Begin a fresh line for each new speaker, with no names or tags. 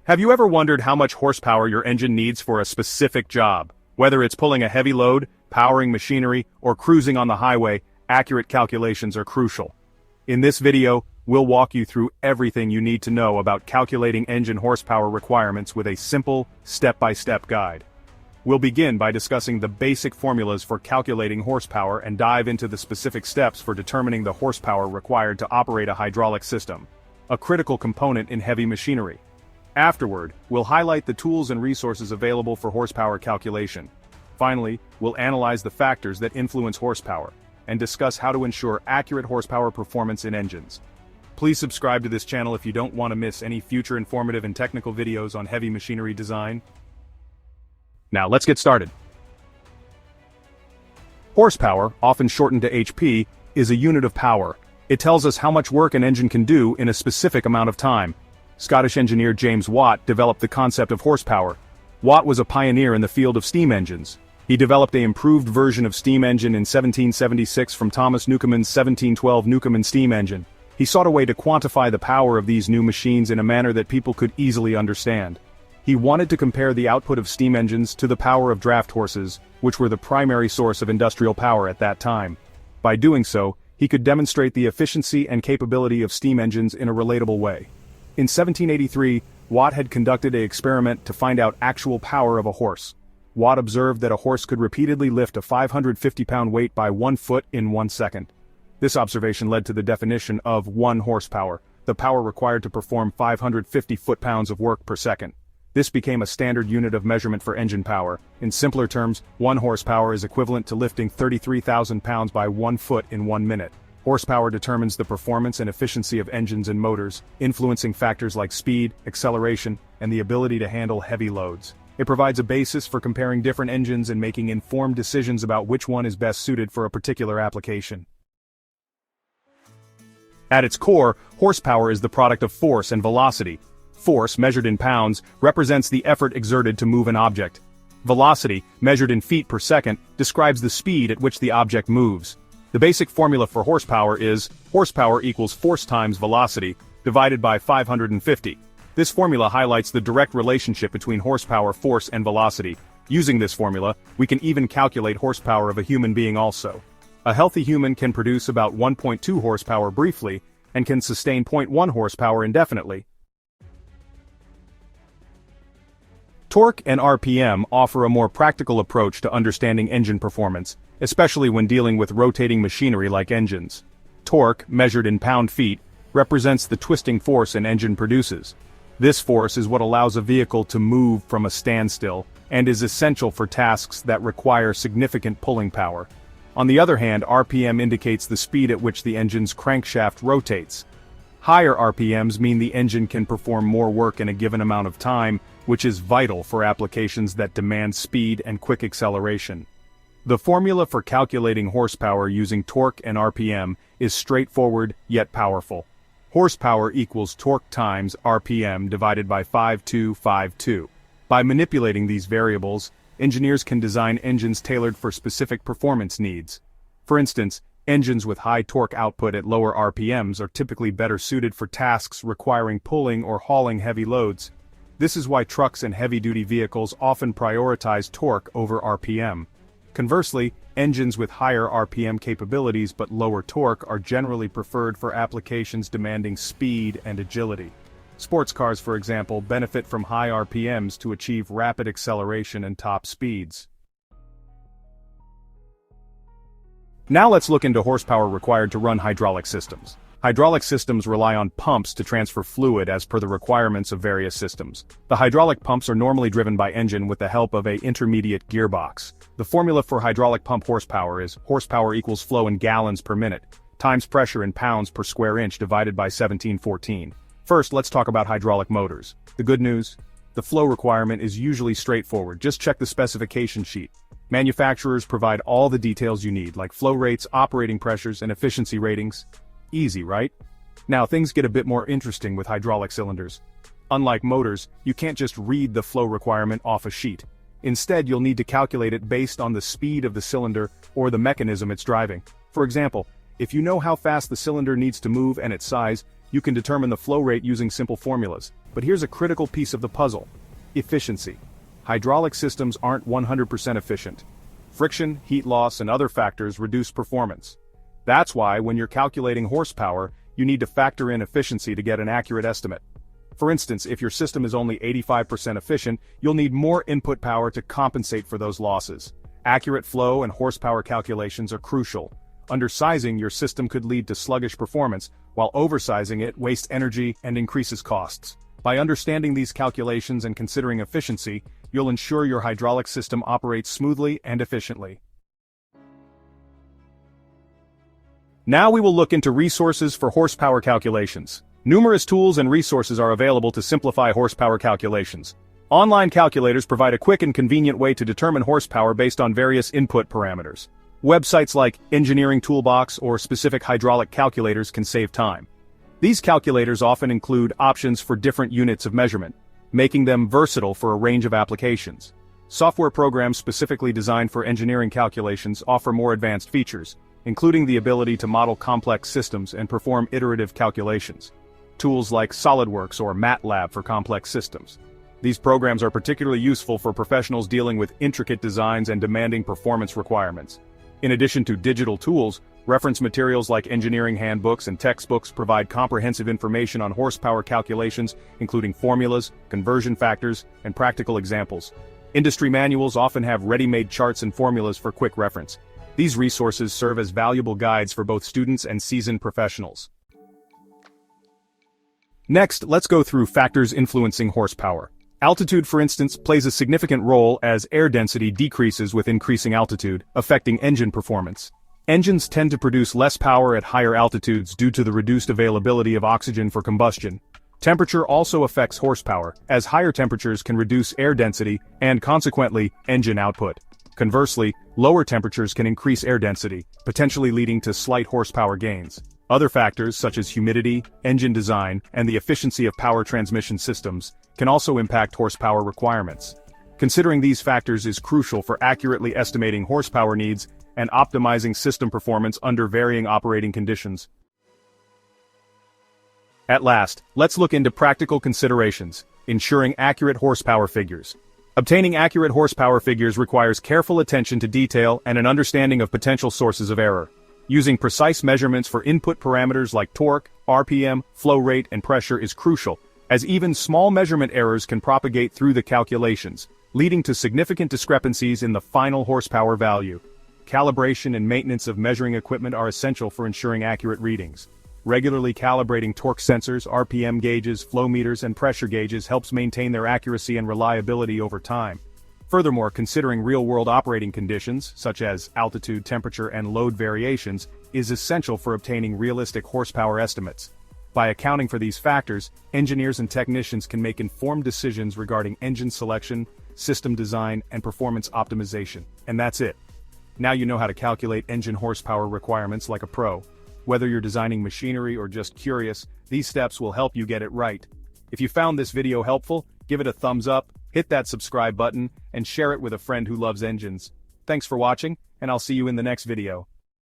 Have you ever wondered how much horsepower your engine needs for a specific job? Whether it's pulling a heavy load, powering machinery, or cruising on the highway, accurate calculations are crucial. In this video, we'll walk you through everything you need to know about calculating engine horsepower requirements with a simple, step-by-step guide. We'll begin by discussing the basic formulas for calculating horsepower and dive into the specific steps for determining the horsepower required to operate a hydraulic system, a critical component in heavy machinery. Afterward, we'll highlight the tools and resources available for horsepower calculation. Finally, we'll analyze the factors that influence horsepower, and discuss how to ensure accurate horsepower performance in engines. Please subscribe to this channel if you don't want to miss any future informative and technical videos on heavy machinery design. Now let's get started. Horsepower, often shortened to HP, is a unit of power. It tells us how much work an engine can do in a specific amount of time. Scottish engineer James Watt developed the concept of horsepower. Watt was a pioneer in the field of steam engines. He developed an improved version of steam engine in 1776 from Thomas Newcomen's 1712 Newcomen steam engine. He sought a way to quantify the power of these new machines in a manner that people could easily understand. He wanted to compare the output of steam engines to the power of draft horses, which were the primary source of industrial power at that time. By doing so, he could demonstrate the efficiency and capability of steam engines in a relatable way. In 1783, Watt had conducted an experiment to find out actual power of a horse. Watt observed that a horse could repeatedly lift a 550-pound weight by 1 foot in 1 second. This observation led to the definition of 1 horsepower, the power required to perform 550 foot-pounds of work per second. This became a standard unit of measurement for engine power. In simpler terms, 1 horsepower is equivalent to lifting 33,000 pounds by 1 foot in 1 minute. Horsepower determines the performance and efficiency of engines and motors, influencing factors like speed, acceleration, and the ability to handle heavy loads. It provides a basis for comparing different engines and making informed decisions about which one is best suited for a particular application. At its core, horsepower is the product of force and velocity. Force, measured in pounds, represents the effort exerted to move an object. Velocity, measured in feet per second, describes the speed at which the object moves. The basic formula for horsepower is horsepower equals force times velocity, divided by 550. This formula highlights the direct relationship between horsepower, force, and velocity. Using this formula, we can even calculate horsepower of a human being also. A healthy human can produce about 1.2 horsepower briefly, and can sustain 0.1 horsepower indefinitely. Torque and RPM offer a more practical approach to understanding engine performance, especially when dealing with rotating machinery like engines. Torque, measured in pound-feet, represents the twisting force an engine produces. This force is what allows a vehicle to move from a standstill, and is essential for tasks that require significant pulling power. On the other hand, RPM indicates the speed at which the engine's crankshaft rotates. Higher RPMs mean the engine can perform more work in a given amount of time, which is vital for applications that demand speed and quick acceleration. The formula for calculating horsepower using torque and RPM is straightforward yet powerful. Horsepower equals torque times RPM divided by 5252. By manipulating these variables, engineers can design engines tailored for specific performance needs. For instance, engines with high torque output at lower RPMs are typically better suited for tasks requiring pulling or hauling heavy loads. This is why trucks and heavy-duty vehicles often prioritize torque over RPM. Conversely, engines with higher RPM capabilities but lower torque are generally preferred for applications demanding speed and agility. Sports cars, for example, benefit from high RPMs to achieve rapid acceleration and top speeds. Now let's look into horsepower required to run hydraulic systems. Hydraulic systems rely on pumps to transfer fluid as per the requirements of various systems. The hydraulic pumps are normally driven by engine with the help of an intermediate gearbox. The formula for hydraulic pump horsepower is horsepower equals flow in gallons per minute, times pressure in pounds per square inch divided by 1714. First, let's talk about hydraulic motors. The good news? The flow requirement is usually straightforward. Just check the specification sheet. Manufacturers provide all the details you need, like flow rates, operating pressures, and efficiency ratings. Easy, right? Now things get a bit more interesting with hydraulic cylinders. Unlike motors, you can't just read the flow requirement off a sheet. Instead, you'll need to calculate it based on the speed of the cylinder or the mechanism it's driving. For example, if you know how fast the cylinder needs to move and its size, you can determine the flow rate using simple formulas. But here's a critical piece of the puzzle: efficiency. Hydraulic systems aren't 100% efficient. Friction, heat loss, and other factors reduce performance. That's why, when you're calculating horsepower, you need to factor in efficiency to get an accurate estimate. For instance, if your system is only 85% efficient, you'll need more input power to compensate for those losses. Accurate flow and horsepower calculations are crucial. Undersizing your system could lead to sluggish performance, while oversizing it wastes energy and increases costs. By understanding these calculations and considering efficiency, you'll ensure your hydraulic system operates smoothly and efficiently. Now we will look into resources for horsepower calculations. Numerous tools and resources are available to simplify horsepower calculations. Online calculators provide a quick and convenient way to determine horsepower based on various input parameters. Websites like Engineering Toolbox or specific hydraulic calculators can save time. These calculators often include options for different units of measurement, making them versatile for a range of applications. Software programs specifically designed for engineering calculations offer more advanced features, including the ability to model complex systems and perform iterative calculations. Tools like SolidWorks or MATLAB for complex systems. These programs are particularly useful for professionals dealing with intricate designs and demanding performance requirements. In addition to digital tools, reference materials like engineering handbooks and textbooks provide comprehensive information on horsepower calculations, including formulas, conversion factors, and practical examples. Industry manuals often have ready-made charts and formulas for quick reference. These resources serve as valuable guides for both students and seasoned professionals. Next, let's go through factors influencing horsepower. Altitude, for instance, plays a significant role as air density decreases with increasing altitude, affecting engine performance. Engines tend to produce less power at higher altitudes due to the reduced availability of oxygen for combustion. Temperature also affects horsepower, as higher temperatures can reduce air density and, consequently, engine output. Conversely, lower temperatures can increase air density, potentially leading to slight horsepower gains. Other factors such as humidity, engine design, and the efficiency of power transmission systems can also impact horsepower requirements. Considering these factors is crucial for accurately estimating horsepower needs and optimizing system performance under varying operating conditions. At last, let's look into practical considerations, ensuring accurate horsepower figures. Obtaining accurate horsepower figures requires careful attention to detail and an understanding of potential sources of error. Using precise measurements for input parameters like torque, RPM, flow rate, and pressure is crucial, as even small measurement errors can propagate through the calculations, leading to significant discrepancies in the final horsepower value. Calibration and maintenance of measuring equipment are essential for ensuring accurate readings. Regularly calibrating torque sensors, RPM gauges, flow meters, and pressure gauges helps maintain their accuracy and reliability over time. Furthermore, considering real-world operating conditions, such as altitude, temperature, and load variations, is essential for obtaining realistic horsepower estimates. By accounting for these factors, engineers and technicians can make informed decisions regarding engine selection, system design, and performance optimization. And that's it. Now you know how to calculate engine horsepower requirements like a pro. Whether you're designing machinery or just curious, these steps will help you get it right. If you found this video helpful, give it a thumbs up, hit that subscribe button, and share it with a friend who loves engines. Thanks for watching, and I'll see you in the next video.